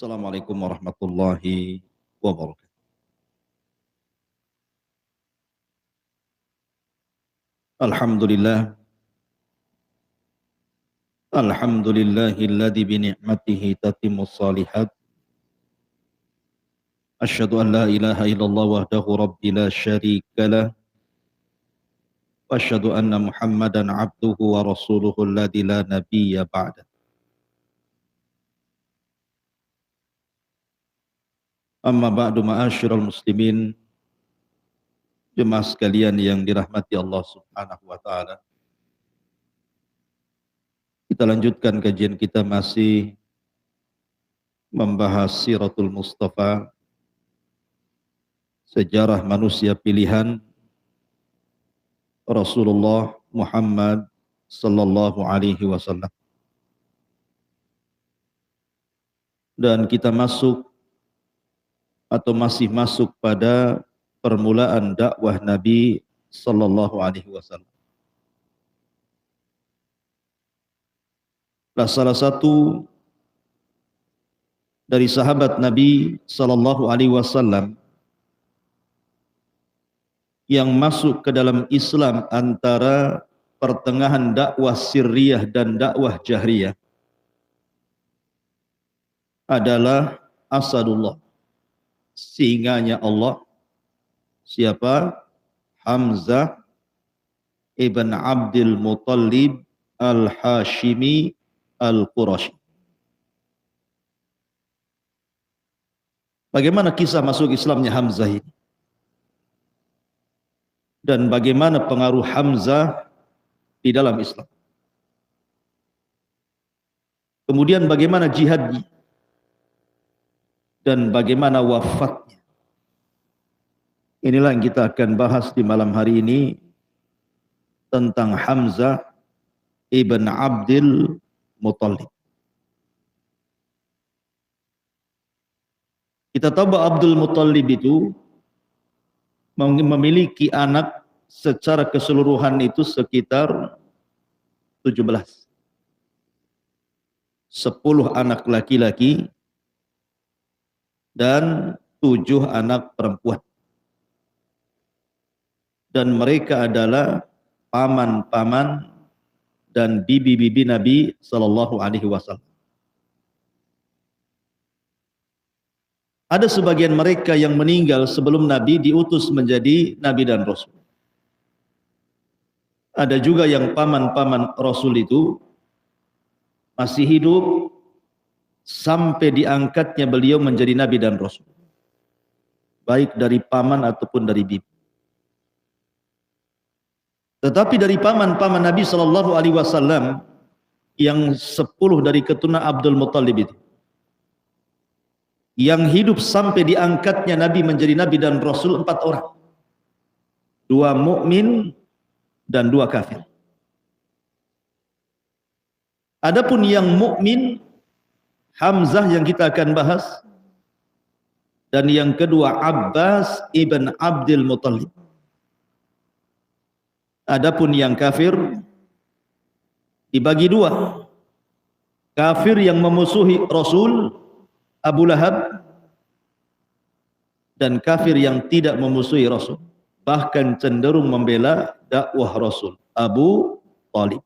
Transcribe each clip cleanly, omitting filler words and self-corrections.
Assalamualaikum warahmatullahi wabarakatuh. Alhamdulillah. Alhamdulillahilladzi bi ni'matihi tatimmus shalihat. Asyhadu an la ilaha illallah wahdahu rabbi la syarika lah. Wa asyhadu anna Muhammadan abduhu wa rasuluhu alladzi la nabiyya ba'da. Amma ba'du ma'asyiral muslimin, jemaah sekalian yang dirahmati Allah Subhanahu wa taala. Kita lanjutkan kajian kita masih membahas Siratul Mustafa, sejarah manusia pilihan Rasulullah Muhammad sallallahu alaihi wasallam. Dan kita masuk atau masih masuk pada permulaan dakwah Nabi sallallahu alaihi wasallam. Nah, salah satu dari sahabat Nabi sallallahu alaihi wasallam yang masuk ke dalam Islam antara pertengahan dakwah sirriyah dan dakwah jahriyah adalah Asadullah, singanya Allah. Siapa? Hamzah ibn Abdul Muttalib al-Hashimi al-Qurashi. Bagaimana kisah masuk Islamnya Hamzah ini? Dan bagaimana pengaruh Hamzah di dalam Islam? Kemudian bagaimana jihadnya? Dan bagaimana wafatnya? Inilah yang kita akan bahas di malam hari ini tentang Hamzah ibn Abdul Muttalib. Kita tahu bahwa Abdul Muttalib itu memiliki anak secara keseluruhan itu sekitar 17. 10 anak laki-laki dan 7 anak perempuan. Dan mereka adalah paman-paman dan bibi-bibi Nabi sallallahu alaihi wasallam. Ada sebagian mereka yang meninggal sebelum Nabi diutus menjadi Nabi dan Rasul. Ada juga yang paman-paman Rasul itu masih hidup sampai diangkatnya beliau menjadi Nabi dan Rasul. Baik dari paman ataupun dari bibi. Tetapi dari paman-paman Nabi sallallahu alaihi wasallam yang 10 dari keturunan Abdul Muttalib itu, yang hidup sampai diangkatnya Nabi menjadi Nabi dan Rasul 4 orang. 2 mukmin dan 2 kafir. Adapun yang mukmin Hamzah yang kita akan bahas, dan yang kedua Abbas ibn Abdul Muttalib. Adapun yang kafir dibagi 2. Kafir yang memusuhi Rasul, Abu Lahab, dan kafir yang tidak memusuhi Rasul, bahkan cenderung membela dakwah Rasul, Abu Talib.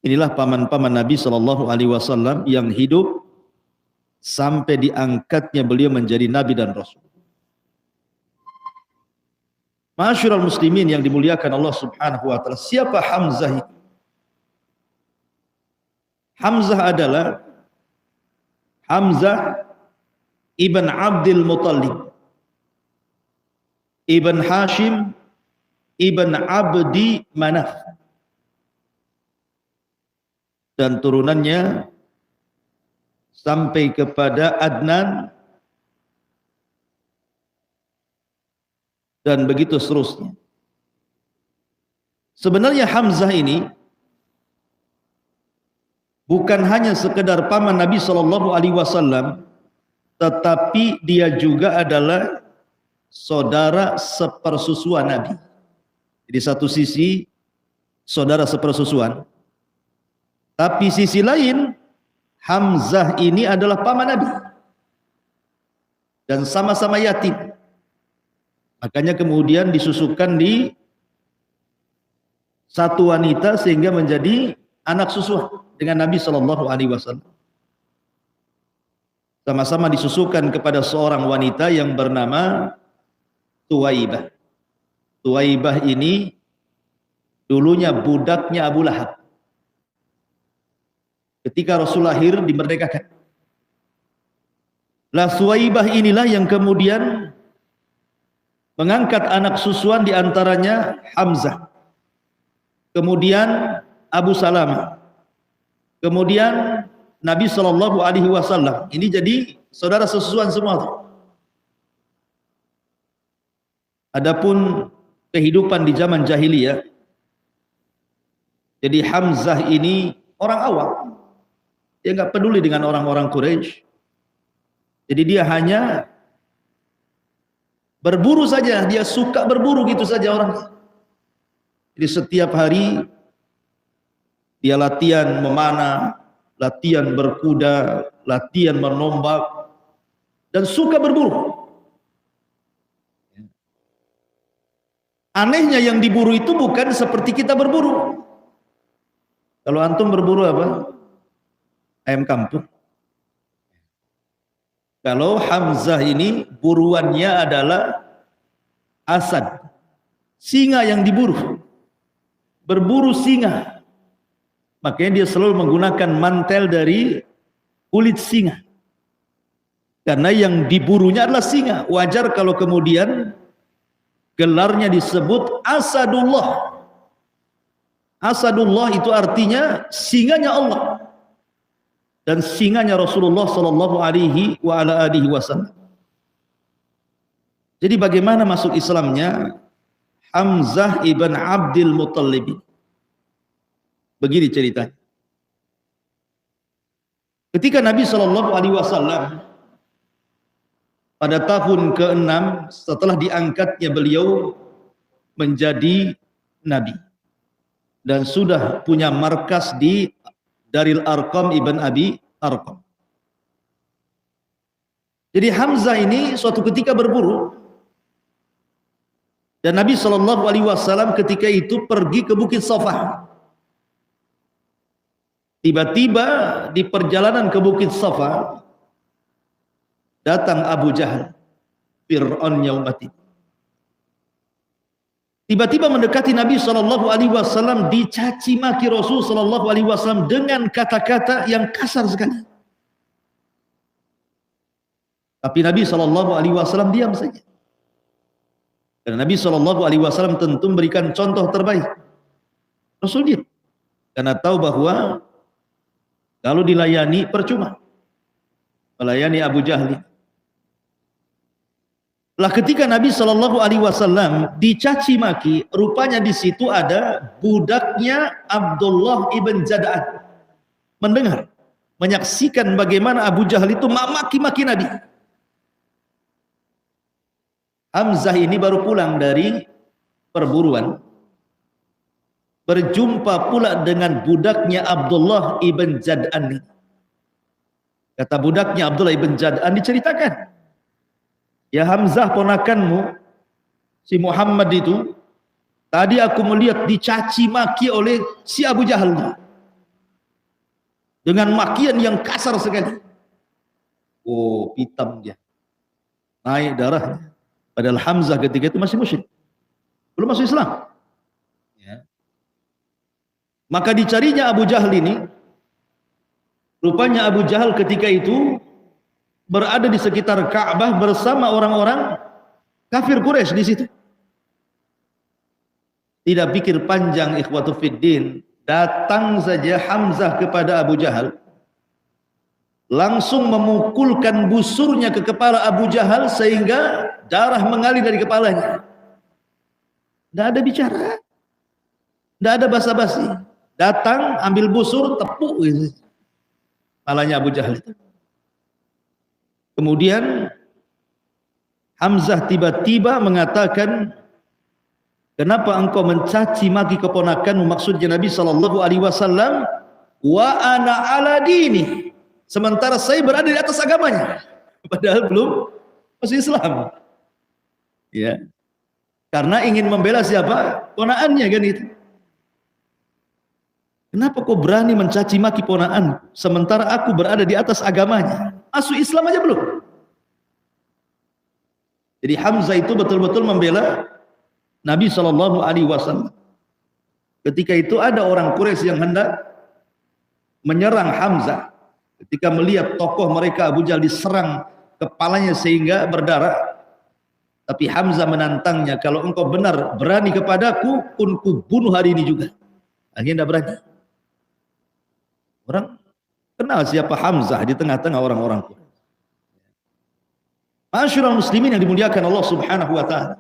Inilah paman-paman Nabi sallallahu alaihi wasallam yang hidup sampai diangkatnya beliau menjadi Nabi dan Rasul. Ma'asyiral muslimin yang dimuliakan Allah Subhanahu wa taala, siapa Hamzah itu? Hamzah adalah Hamzah ibn Abdul Muttalib ibn Hashim ibn Abdi Manaf, dan turunannya sampai kepada Adnan dan begitu seterusnya. Sebenarnya Hamzah ini bukan hanya sekedar paman Nabi sallallahu alaihi wasallam, tetapi dia juga adalah saudara sepersusuan Nabi. Jadi satu sisi saudara sepersusuan, tapi sisi lain Hamzah ini adalah paman Nabi dan sama-sama yatim. Makanya kemudian disusukan di satu wanita sehingga menjadi anak susuan dengan Nabi Shallallahu Alaihi Wasallam. Sama-sama disusukan kepada seorang wanita yang bernama Tuwaibah. Tuwaibah ini dulunya budaknya Abu Lahab. Ketika Rasul lahir dimerdekakan. Lah Tuwaibah inilah yang kemudian mengangkat anak susuan diantaranya Hamzah. Kemudian Abu Salamah. Kemudian Nabi Shallallahu Alaihi Wasallam. Ini jadi saudara sesusuan semua. Adapun kehidupan di zaman jahiliyah, jadi Hamzah ini orang awam. Dia nggak peduli dengan orang-orang Quraisy. Jadi dia hanya berburu saja. Dia suka berburu gitu saja orangnya. Jadi setiap hari dia latihan memanah, latihan berkuda, latihan menombak, dan suka berburu. Anehnya yang diburu itu bukan seperti kita berburu. Kalau antum berburu apa? Ayam kampung. Kalau Hamzah ini buruannya adalah asad, singa yang diburu. Berburu singa. Makanya dia selalu menggunakan mantel dari kulit singa. Karena yang diburunya adalah singa. Wajar kalau kemudian gelarnya disebut Asadullah. Asadullah itu artinya singanya Allah. Dan singanya Rasulullah Sallallahu Alaihi Wasallam. Jadi bagaimana masuk Islamnya Hamzah ibn Abdul Muttalib? Begini ceritanya. Ketika Nabi Sallallahu Alaihi Wasallam pada tahun ke-6 setelah diangkatnya beliau menjadi Nabi dan sudah punya markas di Daril Arqam ibn Abi Arqam. Jadi Hamzah ini suatu ketika berburu dan Nabi Shallallahu Alaihi Wasallam ketika itu pergi ke Bukit Safa. Tiba-tiba di perjalanan ke Bukit Safa datang Abu Jahal, Fir'aun Yaumati. Tiba-tiba mendekati Nabi Shallallahu Alaihi Wasallam, dicaci maki Rasul Shallallahu Alaihi Wasallam dengan kata-kata yang kasar sekali. Tapi Nabi Shallallahu Alaihi Wasallam diam saja. Dan Nabi Shallallahu Alaihi Wasallam tentu memberikan contoh terbaik. Rasul diam karena tahu bahwa kalau dilayani percuma melayani Abu Jahal. Lah ketika Nabi Shallallahu Alaihi Wasallam dicaci maki, rupanya di situ ada budaknya Abdullah ibn Jad'an. Mendengar, menyaksikan bagaimana Abu Jahal itu maki-maki Nabi. Hamzah ini baru pulang dari perburuan, berjumpa pula dengan budaknya Abdullah ibn Jad'an. Kata budaknya Abdullah ibn Jad'an, diceritakan, ya Hamzah ponakanmu si Muhammad itu tadi aku melihat dicaci maki oleh si Abu Jahal dengan makian yang kasar sekali. Oh, hitam dia, naik darahnya. Padahal Hamzah ketika itu masih musyrik, belum masuk Islam ya. Maka dicarinya Abu Jahal ini. Rupanya Abu Jahal ketika itu berada di sekitar Ka'bah bersama orang-orang kafir Quraisy di situ. Tidak pikir panjang ikhwatu fiddin, datang saja Hamzah kepada Abu Jahal, langsung memukulkan busurnya ke kepala Abu Jahal sehingga darah mengalir dari kepalanya. Tidak ada bicara, tidak ada basa-basi. Datang, ambil busur, tepuk kepalanya Abu Jahal itu. Kemudian Hamzah tiba-tiba mengatakan, kenapa engkau mencaci maki keponakanmu? Maksudnya Nabi Shallallahu Alaihi Wasallam. Wa ana ala dini, sementara saya berada di atas agamanya, padahal belum masuk Islam. Ya, karena ingin membela siapa? Ponaannya kan itu. Kenapa kau berani mencaci maki ponaan sementara aku berada di atas agamanya? Masuk Islam aja belum. Jadi Hamzah itu betul-betul membela Nabi SAW. Ketika itu ada orang Quraisy yang hendak menyerang Hamzah. Ketika melihat tokoh mereka Abu Jahal diserang kepalanya sehingga berdarah, tapi Hamzah menantangnya, kalau engkau benar berani kepadaku, pun kubunuh hari ini juga. Akhirnya tidak berani. Orang kenal siapa Hamzah di tengah-tengah orang-orang Quraisy. Ma'asyiral muslimin yang dimuliakan Allah Subhanahu wa taala.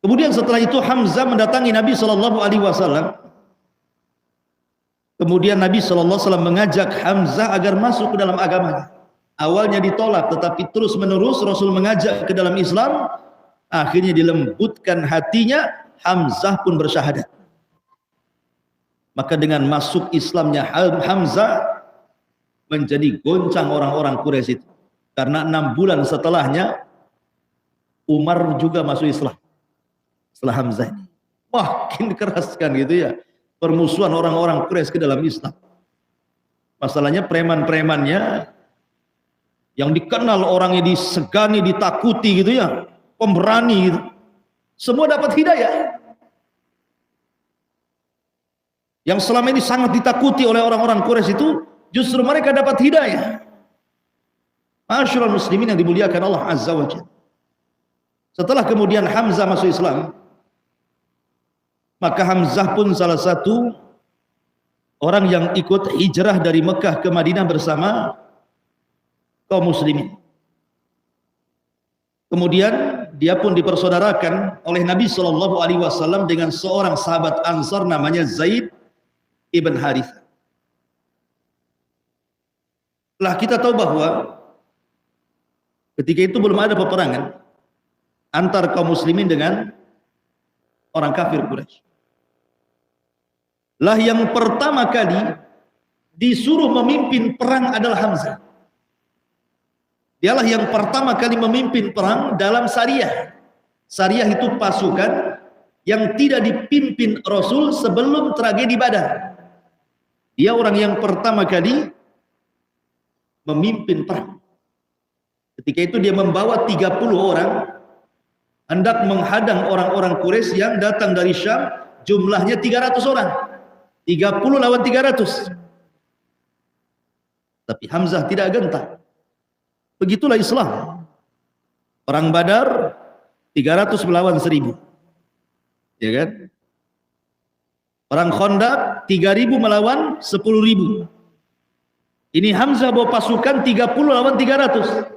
Kemudian setelah itu Hamzah mendatangi Nabi SAW. Kemudian Nabi SAW mengajak Hamzah agar masuk ke dalam agamanya. Awalnya ditolak, tetapi terus menerus Rasul mengajak ke dalam Islam. Akhirnya dilembutkan hatinya, Hamzah pun bersyahadat. Maka dengan masuk Islamnya Hamzah, menjadi goncang orang-orang Quraisy itu. Karena 6 bulan setelahnya Umar juga masuk Islam setelah Hamzah ini. Makin keras kan gitu ya permusuhan orang-orang Quraisy ke dalam Islam. Masalahnya preman-premannya yang dikenal orangnya disegani, ditakuti gitu ya, pemberani gitu, semua dapat hidayah. Yang selama ini sangat ditakuti oleh orang-orang Quraisy itu justru mereka dapat hidayah. Ma'asyiral muslimin yang dimuliakan Allah Azza wa Jalla. Setelah kemudian Hamzah masuk Islam, maka Hamzah pun salah satu orang yang ikut hijrah dari Mekah ke Madinah bersama kaum muslimin. Kemudian dia pun dipersaudarakan oleh Nabi SAW dengan seorang sahabat Ansar namanya Zaid ibn Harithah. Setelah kita tahu bahwa ketika itu belum ada peperangan antar kaum muslimin dengan orang kafir Quraisy. Lah yang pertama kali disuruh memimpin perang adalah Hamzah. Dialah yang pertama kali memimpin perang dalam Sariyah. Sariyah itu pasukan yang tidak dipimpin Rasul sebelum tragedi Badar. Dia orang yang pertama kali memimpin perang. Ketika itu dia membawa 30 orang hendak menghadang orang-orang Quraisy yang datang dari Syam, jumlahnya 300 orang. 30 lawan 300. Tapi Hamzah tidak gentar. Begitulah Islam. Perang Badar 300 melawan 1000. Ya kan? Perang Khandaq 3000 melawan 10.000. Ini Hamzah bawa pasukan 30 lawan 300.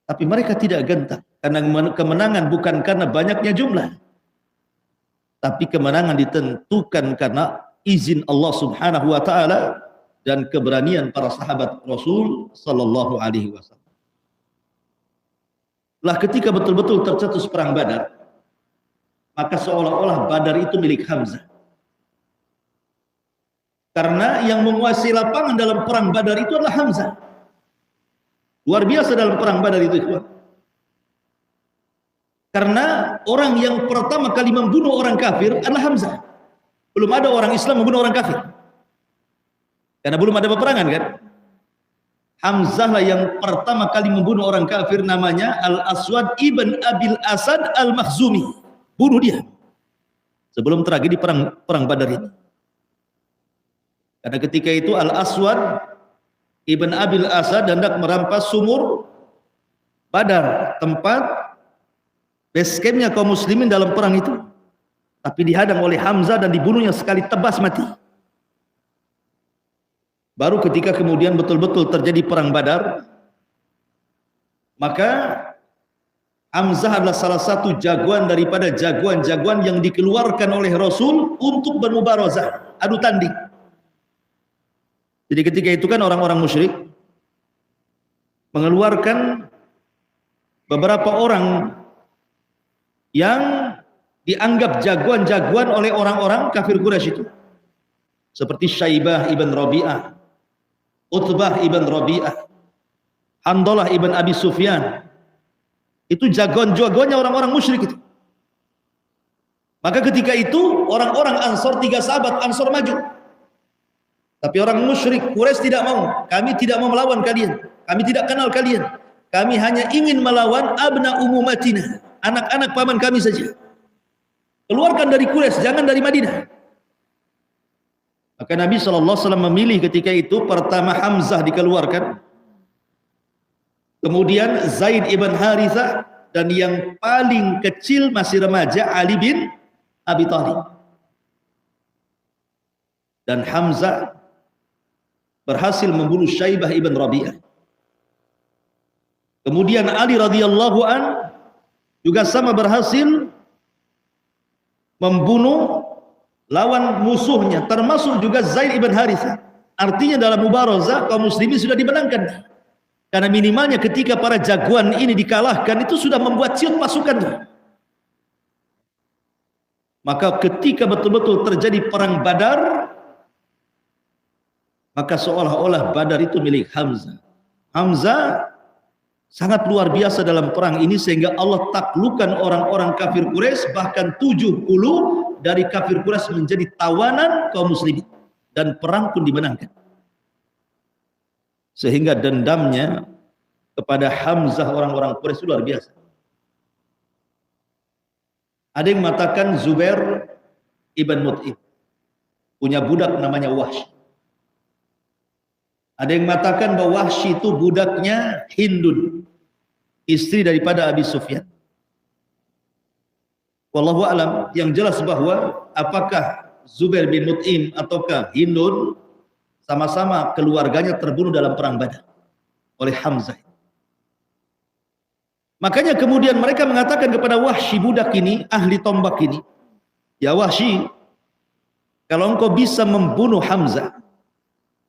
Tapi mereka tidak gentar karena kemenangan bukan karena banyaknya jumlah, tapi kemenangan ditentukan karena izin Allah Subhanahu wa taala dan keberanian para sahabat Rasul sallallahu alaihi wasallam. Lah ketika betul-betul tercetus perang Badar, maka seolah-olah Badar itu milik Hamzah. Karena yang menguasai lapangan dalam perang Badar itu adalah Hamzah. Luar biasa dalam perang Badar itu, ikhwan. Karena orang yang pertama kali membunuh orang kafir adalah Hamzah. Belum ada orang Islam membunuh orang kafir. Karena belum ada peperangan kan. Hamzah lah yang pertama kali membunuh orang kafir, namanya Al-Aswad ibn Abil Asad Al-Makhzumi. Bunuh dia. Sebelum tragedi perang Badar ini. Karena ketika itu Al-Aswad Ibn Abil Asad hendak merampas sumur Badar, tempat base campnya kaum muslimin dalam perang itu. Tapi dihadang oleh Hamzah dan dibunuhnya sekali tebas mati. Baru ketika kemudian betul-betul terjadi perang Badar, maka Hamzah adalah salah satu jagoan daripada jagoan-jagoan yang dikeluarkan oleh Rasul untuk bermubarazah, adu tanding. Jadi ketika itu kan orang-orang musyrik mengeluarkan beberapa orang yang dianggap jagoan-jagoan oleh orang-orang kafir Quraisy itu. seperti Syaibah ibn Rabi'ah, Utbah ibn Rabi'ah, Handalah ibn Abi Sufyan. Itu jagoan-jagoannya orang-orang musyrik itu. Maka ketika itu orang-orang Ansor, 3 sahabat Ansor maju. Tapi orang musyrik Quraisy tidak mau. Kami tidak mau melawan kalian. Kami tidak kenal kalian. Kami hanya ingin melawan abna umumatina, anak-anak paman kami saja. Keluarkan dari Quraisy, jangan dari Madinah. Maka Nabi SAW memilih ketika itu pertama Hamzah dikeluarkan, kemudian Zaid ibn Harithah, dan yang paling kecil masih remaja Ali bin Abi Thalib. Dan Hamzah berhasil membunuh Syaibah ibn Rabi'ah. Kemudian Ali radhiyallahu an juga sama berhasil membunuh lawan musuhnya, termasuk juga Zaid ibn Harithah. Artinya dalam mubarazah kaum muslimin sudah dimenangkan. Karena minimalnya ketika para jagoan ini dikalahkan, itu sudah membuat siut pasukan. Maka ketika betul-betul terjadi perang Badar, maka seolah-olah Badar itu milik Hamzah. Hamzah sangat luar biasa dalam perang ini, sehingga Allah taklukkan orang-orang kafir Quraisy, bahkan 70 dari kafir Quraisy menjadi tawanan kaum muslimin, dan perang pun dimenangkan. Sehingga dendamnya kepada Hamzah orang-orang Quraisy luar biasa. Ada yang mengatakan Zubair ibn Mut'im punya budak namanya Wahsy. Ada yang mengatakan bahwa Wahsy itu budaknya Hindun, istri daripada Abi Sufyan. Wallahu alam, yang jelas bahwa apakah Zubair bin Mut'im ataukah Hindun, sama-sama keluarganya terbunuh dalam perang Badar oleh Hamzah. Makanya kemudian mereka mengatakan kepada Wahsy, budak ini, ahli tombak ini, ya Wahsy, kalau engkau bisa membunuh Hamzah,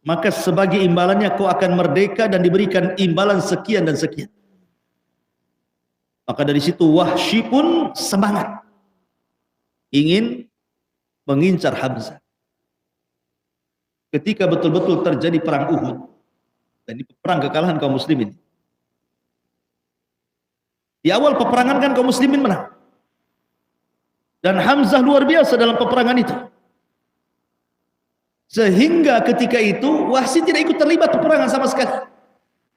maka sebagai imbalannya kau akan merdeka dan diberikan imbalan sekian dan sekian. Maka dari situ Wahsy pun semangat ingin mengincar Hamzah. Ketika betul-betul terjadi perang Uhud, dan ini perang kekalahan kaum muslimin. Di awal peperangan kan kaum muslimin menang, dan Hamzah luar biasa dalam peperangan itu, sehingga ketika itu Wahsy tidak ikut terlibat peperangan sama sekali.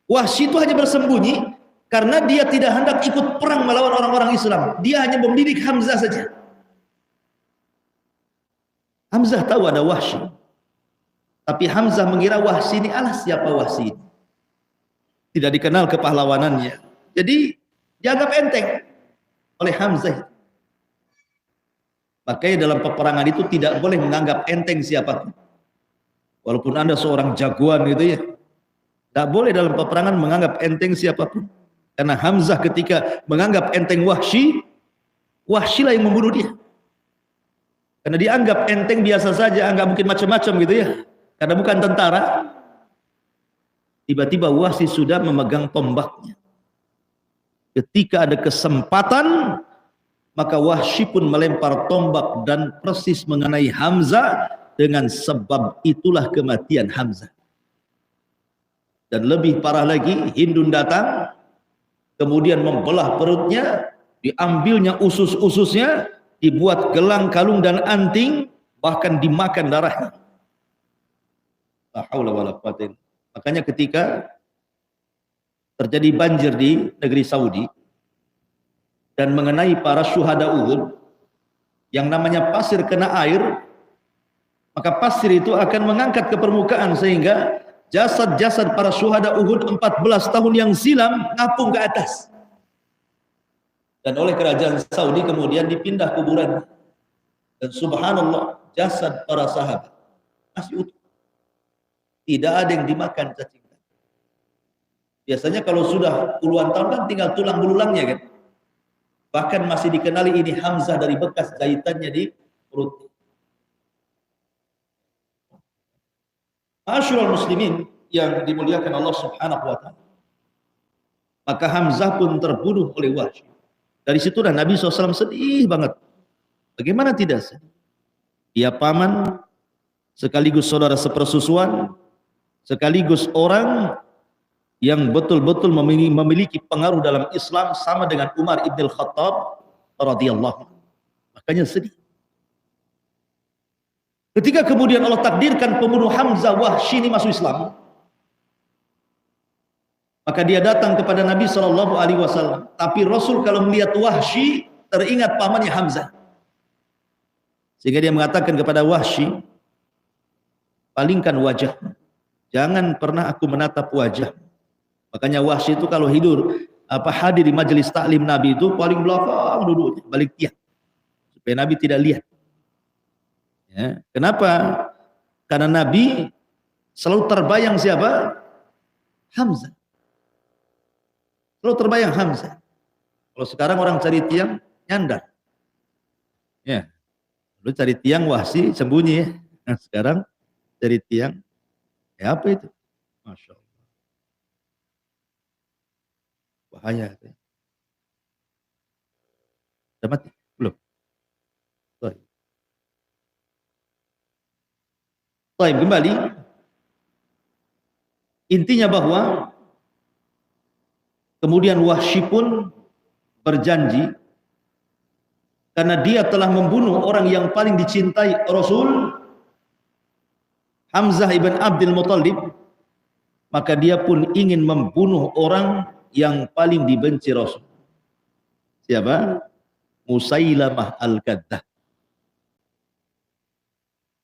Wahsy itu hanya bersembunyi karena dia tidak hendak ikut perang melawan orang-orang Islam. Dia hanya membidik Hamzah saja. Hamzah tahu ada Wahsy, tapi Hamzah mengira Wahsy ini, alah siapa Wahsy ini? Tidak dikenal kepahlawanannya. Jadi dianggap enteng oleh Hamzah. Makanya dalam peperangan itu tidak boleh menganggap enteng siapapun. Walaupun Anda seorang jagoan gitu ya, tidak boleh dalam peperangan menganggap enteng siapapun. Karena Hamzah ketika menganggap enteng Wahsy, Wahsy lah yang membunuh dia. Karena dianggap enteng biasa saja, nggak mungkin macam-macam gitu ya. Karena bukan tentara. Tiba-tiba Wahsy sudah memegang tombaknya. Ketika ada kesempatan, maka Wahsy pun melempar tombak dan persis mengenai Hamzah. Dengan sebab itulah kematian Hamzah. Dan lebih parah lagi, Hindun datang, kemudian membelah perutnya, diambilnya usus-ususnya, dibuat gelang, kalung dan anting, bahkan dimakan darahnya. La haula wala quwwata. Makanya ketika terjadi banjir di negeri Saudi dan mengenai para syuhada Uhud, yang namanya pasir kena air, maka pasir itu akan mengangkat ke permukaan sehingga jasad-jasad para syuhada Uhud 14 tahun yang silam ngapung ke atas. Dan oleh kerajaan Saudi kemudian dipindah kuburan. Dan subhanallah, jasad para sahabat masih utuh. Tidak ada yang dimakan cacing. Biasanya kalau sudah puluhan tahun kan tinggal tulang belulangnya kan. Bahkan masih dikenali ini Hamzah dari bekas jahitannya di perut. Ma'asyiral muslimin yang dimuliakan Allah Subhanahu wa taala. Maka Hamzah pun terbunuh oleh Wahsy. Dari situlah Nabi SAW sedih banget. Bagaimana tidak sedih? Dia paman, sekaligus saudara sepersusuan, sekaligus orang yang betul-betul memiliki pengaruh dalam Islam sama dengan Umar ibn al-Khattab radhiyallahu anhu. Makanya sedih. Ketika kemudian Allah takdirkan pembunuh Hamzah Wahsy ini masuk Islam, maka dia datang kepada Nabi SAW. Tapi Rasul kalau melihat Wahsy teringat pamannya Hamzah, sehingga dia mengatakan kepada Wahsy, palingkan wajah, jangan pernah aku menatap wajah. Makanya Wahsy itu kalau hadir di majelis taklim Nabi itu paling belakang duduknya, balik tiang, supaya Nabi tidak lihat. Ya. Kenapa? Karena Nabi selalu terbayang siapa? Hamzah. Selalu terbayang Hamzah. Kalau sekarang orang cari tiang, nyandar. Ya. Lu cari tiang Wahsy sembunyi ya. Nah, sekarang cari tiang, ya apa itu? Masya Allah. Bahaya. Sudah mati? Belum? Baik, kembali. Intinya bahwa kemudian Wahsy pun berjanji, karena dia telah membunuh orang yang paling dicintai Rasul, Hamzah ibn Abdul Muttalib, maka dia pun ingin membunuh orang yang paling dibenci Rasul. Siapa? Musailamah al-Kadzdzab.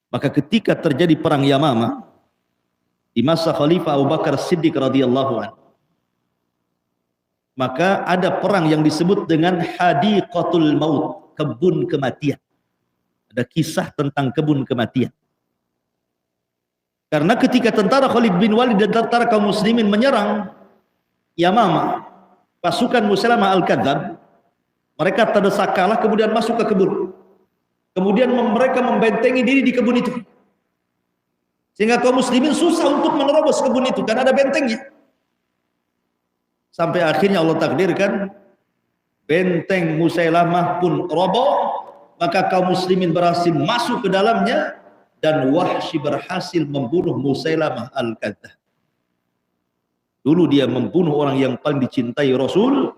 Maka ketika terjadi perang Yamamah di masa Khalifah Abu Bakar Siddiq radhiyallahu anhu, maka ada perang yang disebut dengan Hadiqatul Maut, kebun kematian. Ada kisah tentang kebun kematian. Karena ketika tentara Khalid bin Walid dan tentara kaum muslimin menyerang Yamamah, pasukan Musailamah al-Kadzdzab, mereka terdesak kalah kemudian masuk ke kebun. Kemudian mereka membentengi diri di kebun itu. Sehingga kaum muslimin susah untuk menerobos kebun itu karena ada bentengnya. Sampai akhirnya Allah takdirkan benteng Musailamah pun roboh, maka kaum muslimin berhasil masuk ke dalamnya dan Wahsy berhasil membunuh Musailamah al-Kadzdzab. Dulu dia membunuh orang yang paling dicintai Rasul,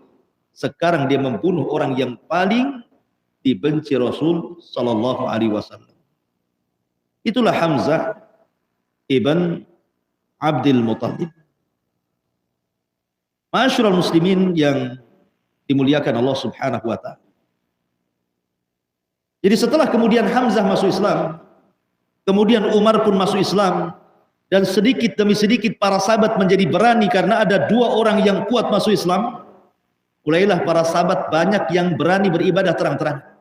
sekarang dia membunuh orang yang paling dibenci Rasul sallallahu alaihi wasallam. Itulah Hamzah ibn Abdul Muttalib. Ma'asyiral muslimin yang dimuliakan Allah Subhanahu wa taala. Jadi setelah kemudian Hamzah masuk Islam, kemudian Umar pun masuk Islam, dan sedikit demi sedikit para sahabat menjadi berani karena ada dua orang yang kuat masuk Islam. Mulailah para sahabat banyak yang berani beribadah terang-terang.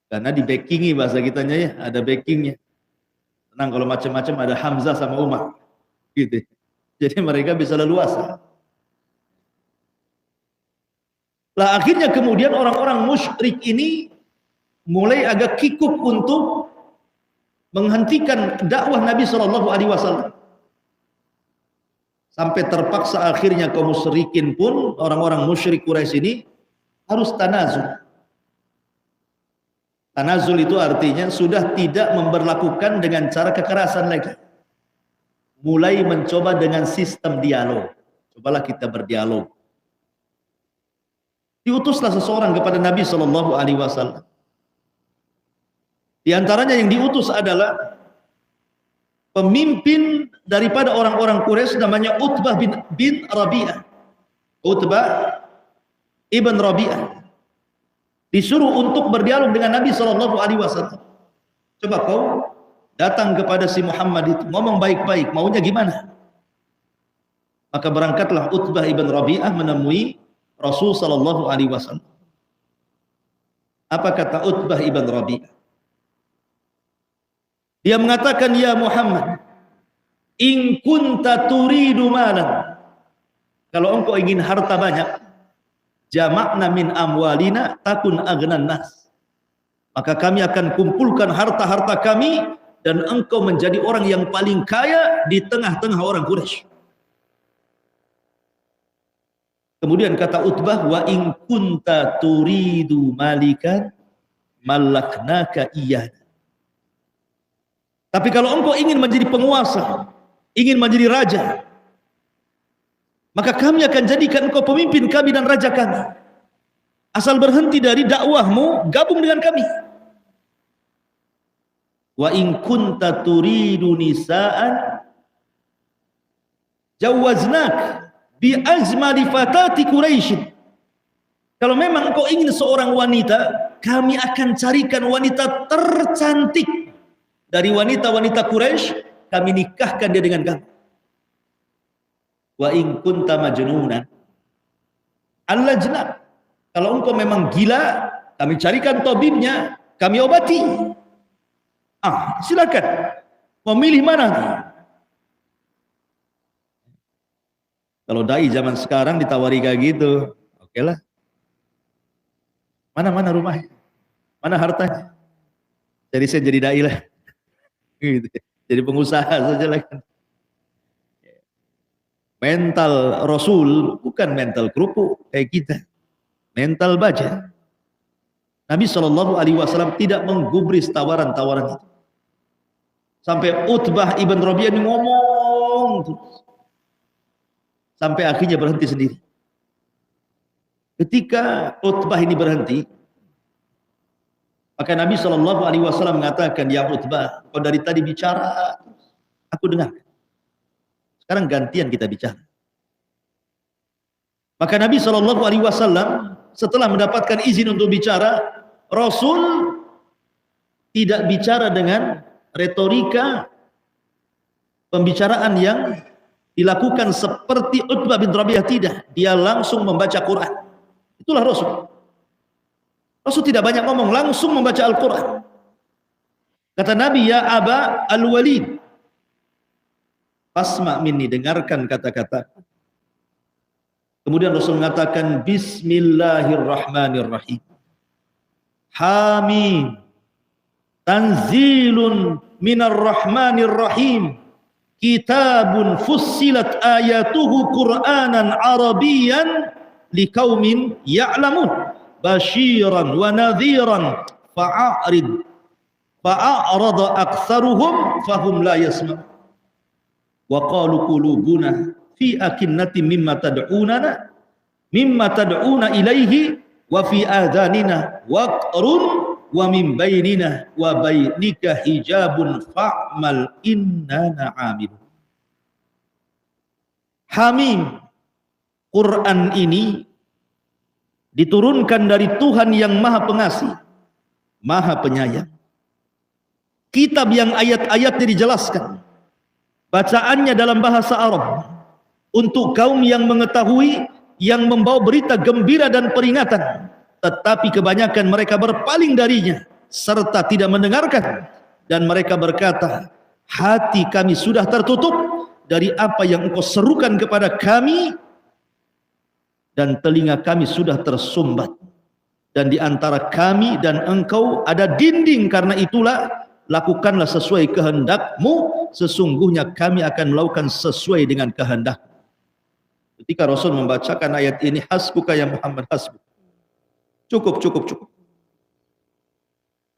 Karena di backingi bahasa kitanya ya, ada backingnya. Tenang kalau macam-macam ada Hamzah sama Umar. Gitu. Jadi mereka bisa leluasa. Lah akhirnya kemudian orang-orang musyrik ini mulai agak kikuk untuk menghentikan dakwah Nabi SAW. Sampai terpaksa akhirnya kaum musyrikin pun, orang-orang musyrik Quraisy ini harus tanazul. Tanazul itu artinya sudah tidak memberlakukan dengan cara kekerasan lagi. Mulai mencoba dengan sistem dialog. Cobalah kita berdialog. Diutuslah seseorang kepada Nabi SAW. Di antaranya yang diutus adalah pemimpin daripada orang-orang Quraisy, namanya Utbah bin Rabi'ah. Utbah ibn Rabi'ah disuruh untuk berdialog dengan Nabi SAW. Coba kau datang kepada si Muhammad itu, ngomong baik-baik, maunya gimana? Maka berangkatlah Utbah ibn Rabi'ah menemui Rasul SAW. Apa kata Utbah ibn Rabi'ah? Dia mengatakan, ya Muhammad, in kunta turidu malan, kalau engkau ingin harta banyak, jama'na min amwalina takun aghnan nas, maka kami akan kumpulkan harta-harta kami dan engkau menjadi orang yang paling kaya di tengah-tengah orang Quraisy. Kemudian kata Utbah, wa in kunta turidu malikan malaknaka iyana, Tapi kalau engkau ingin menjadi penguasa, ingin menjadi raja, maka kami akan jadikan engkau pemimpin kami dan raja kami. Asal berhenti dari dakwahmu, gabung dengan kami. Wa in kunta turidu nisaan jawaznak bi ajmali fatati Quraisy. Kalau memang engkau ingin seorang wanita, kami akan carikan wanita tercantik dari wanita-wanita Quraisy, kami nikahkan dia dengan kamu. Wa in kunta majnunan allajna. Kalau engkau memang gila, kami carikan tabibnya, kami obati. Silakan. Memilih mana? Kalau dai zaman sekarang ditawari kayak gitu, oke lah. Mana rumahnya? Mana hartanya? Jadi saya jadi dai lah. Gitu. Jadi pengusaha saja lah kan. Mental Rasul bukan mental kerupuk kayak kita. Mental baja. Nabi SAW tidak menggubris tawaran-tawaran itu. Sampai Utbah ibn Rabi'ah ini ngomong terus. Sampai akhirnya berhenti sendiri. Ketika Utbah ini berhenti, maka Nabi SAW mengatakan, ya Utbah, kau dari tadi bicara, aku dengar. Sekarang gantian kita bicara. Maka Nabi SAW setelah mendapatkan izin untuk bicara, Rasul tidak bicara dengan retorika pembicaraan yang dilakukan seperti Utbah bin Rabi'ah, tidak. Dia langsung membaca Quran. Itulah Rasul. Rasul tidak banyak ngomong, langsung membaca Al-Quran. Kata Nabi, ya Aba Al-Walid, fasma' minni, dengarkan kata-kata. Kemudian Rasul mengatakan, Bismillahirrahmanirrahim. Hamim. Tanzilun minarrahmanirrahim. Kitabun fussilat ayatuhu Qur'anan Arabiyan liqaumin ya'lamun. Basyiran wa nadhiran fa'arada aktsaruhum fahum la yasma'. Wa qalu qulubuna fi akinnati mimma tad'una ilaihi wa fi adhanina waqrun wa min bainina wa bainika hijabun fa'mal innana 'amilun. Hamim, Quran ini diturunkan dari Tuhan yang Maha Pengasih, Maha Penyayang. Kitab yang ayat-ayatnya dijelaskan, bacaannya dalam bahasa Arab, untuk kaum yang mengetahui, yang membawa berita gembira dan peringatan. Tetapi kebanyakan mereka berpaling darinya, serta tidak mendengarkan. Dan mereka berkata, hati kami sudah tertutup dari apa yang engkau serukan kepada kami, dan telinga kami sudah tersumbat. Dan di antara kami dan engkau ada dinding, karena itulah lakukanlah sesuai kehendakmu, sesungguhnya kami akan melakukan sesuai dengan kehendak. Ketika Rasul membacakan ayat ini, hasbuka ya Muhammad, hasbuk. Cukup.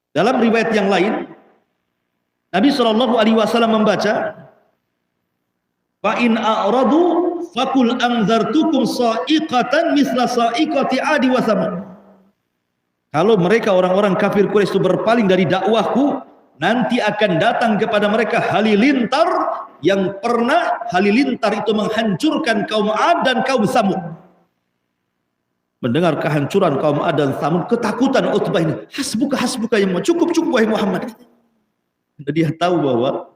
Dalam riwayat yang lain, Nabi SAW membaca, fa in a'radu fakul anzartukum sa'iqatan misla sa'iqati 'adi wa thamud. Kalau mereka orang-orang kafir Quraisy itu berpaling dari dakwahku, nanti akan datang kepada mereka halilintar yang pernah halilintar itu menghancurkan kaum 'Ad dan kaum Tsamud. Mendengar kehancuran kaum 'Ad dan Tsamud, ketakutan Utbah ini. Hasbuka ya Muhammad, cukup wahai Muhammad. Dan dia tahu bahwa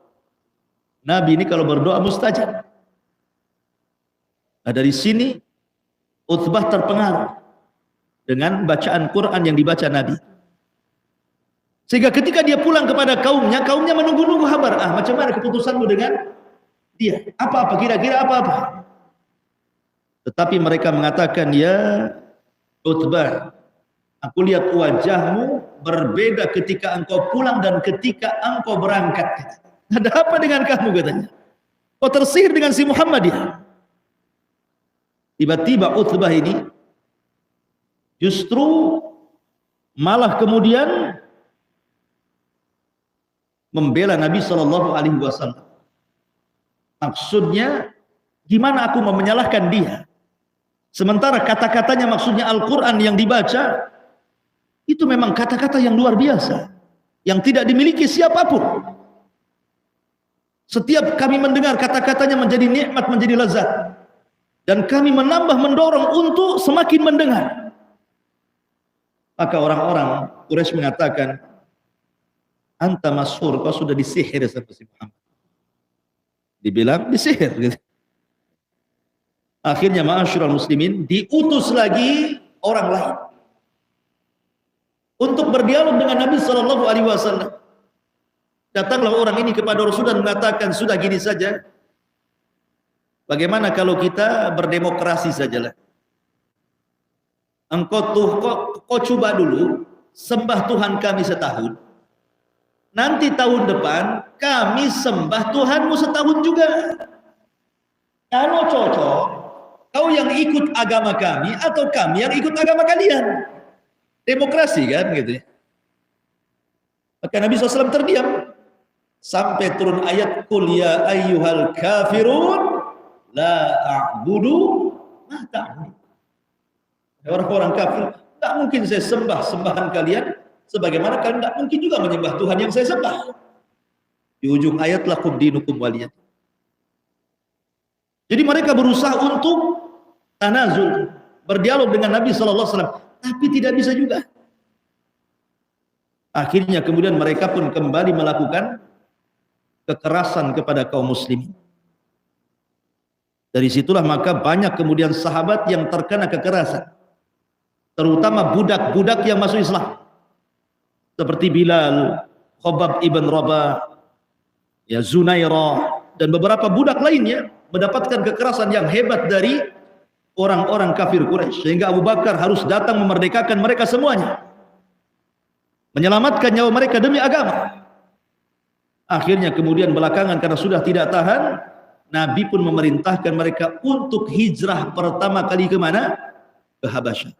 Nabi ini kalau berdoa mustajab. Nah, dari sini Utbah terpengaruh dengan bacaan Quran yang dibaca Nabi. Sehingga ketika dia pulang kepada kaumnya menunggu-nunggu kabar. Macam mana keputusanmu dengan dia? Apa-apa, kira-kira apa-apa? Tetapi mereka mengatakan, ya Utbah, aku lihat wajahmu berbeda ketika engkau pulang dan ketika engkau berangkat. Ada apa dengan kamu, katanya? Kau tersihir dengan si Muhammad ya? Tiba-tiba Utbah ini justru malah kemudian membela Nabi Shallallahu Alaihi Wasallam. Maksudnya, gimana aku mau menyalahkan dia? Sementara kata-katanya maksudnya Al-Quran yang dibaca, itu memang kata-kata yang luar biasa, yang tidak dimiliki siapapun. Setiap kami mendengar kata-katanya menjadi nikmat, menjadi lezat. Dan kami menambah mendorong untuk semakin mendengar. Maka orang-orang Quraisy mengatakan, anta masyhur, kau sudah disihir sama si Muhammad. Dibilang disihir gitu. Akhirnya ma'asyiral muslimin, diutus lagi orang lain untuk berdialog dengan Nabi Shallallahu Alaihi Wasallam. Datanglah orang ini kepada Rasul dan mengatakan, sudah gini saja, bagaimana kalau kita berdemokrasi sajalah. Engkau kau coba dulu sembah Tuhan kami setahun, nanti tahun depan kami sembah Tuhanmu setahun juga. Kalau cocok, kau yang ikut agama kami atau kami yang ikut agama kalian. Demokrasi kan gitu ya. Maka Nabi SAW terdiam sampai turun ayat qul ya ayyuhal kafirun la a'budu ma ta'budun. Orang-orang kafir, tak mungkin saya sembah sembahan kalian sebagaimana kalian tak mungkin juga menyembah Tuhan yang saya sembah. Di ujung ayat lakum dinukum waliyad. Jadi mereka berusaha untuk tanazul, berdialog dengan Nabi sallallahu alaihi wasallam, tapi tidak bisa juga. Akhirnya kemudian mereka pun kembali melakukan kekerasan kepada kaum muslimin. Dari situlah maka banyak kemudian sahabat yang terkena kekerasan, terutama budak-budak yang masuk Islam, seperti Bilal, Khabbab ibn Rabah, ya Zunairah, dan beberapa budak lainnya mendapatkan kekerasan yang hebat dari orang-orang kafir Quraisy, sehingga Abu Bakar harus datang memerdekakan mereka semuanya, menyelamatkan nyawa mereka demi agama. Akhirnya kemudian belakangan karena sudah tidak tahan, Nabi pun memerintahkan mereka untuk hijrah pertama kali kemana? Ke Habasyah.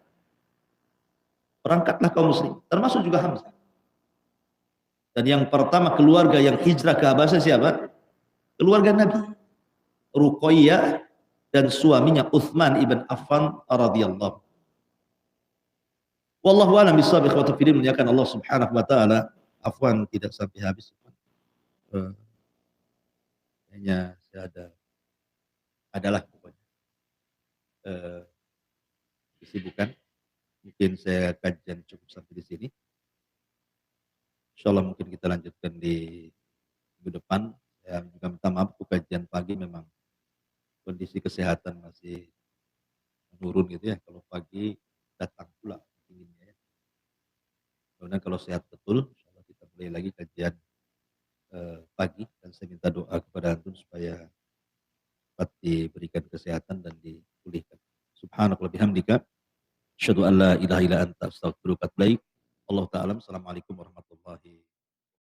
Berangkatlah kaum muslim, termasuk juga Hamzah. Dan yang pertama keluarga yang hijrah ke Habasyah siapa? Keluarga Nabi, Ruqayyah dan suaminya Utsman ibn Affan radhiyallahu. Wallahu a'lam bishawab. Ikhwatu fillah, muliakan Allah Subhanahu wa taala. Afwan tidak sampai habis. Hanya saya adalah pokoknya kesibukan. Mungkin saya kajian cukup sampai di sini. Insyaallah mungkin kita lanjutkan di minggu depan. Saya juga minta maaf kajian pagi memang kondisi kesehatan masih menurun gitu ya. Kalau pagi datang pula dinginnya ya. Kemudian kalau sehat betul, insyaallah kita mulai lagi kajian pagi, dan saya minta doa kepada antum supaya dapat diberikan kesehatan dan dipulihkan. Subhanallah bihamdika asyhadu an la ilaha illa anta astaghfiruka wa atubu ilaik. Allah taala. Assalamualaikum warahmatullahi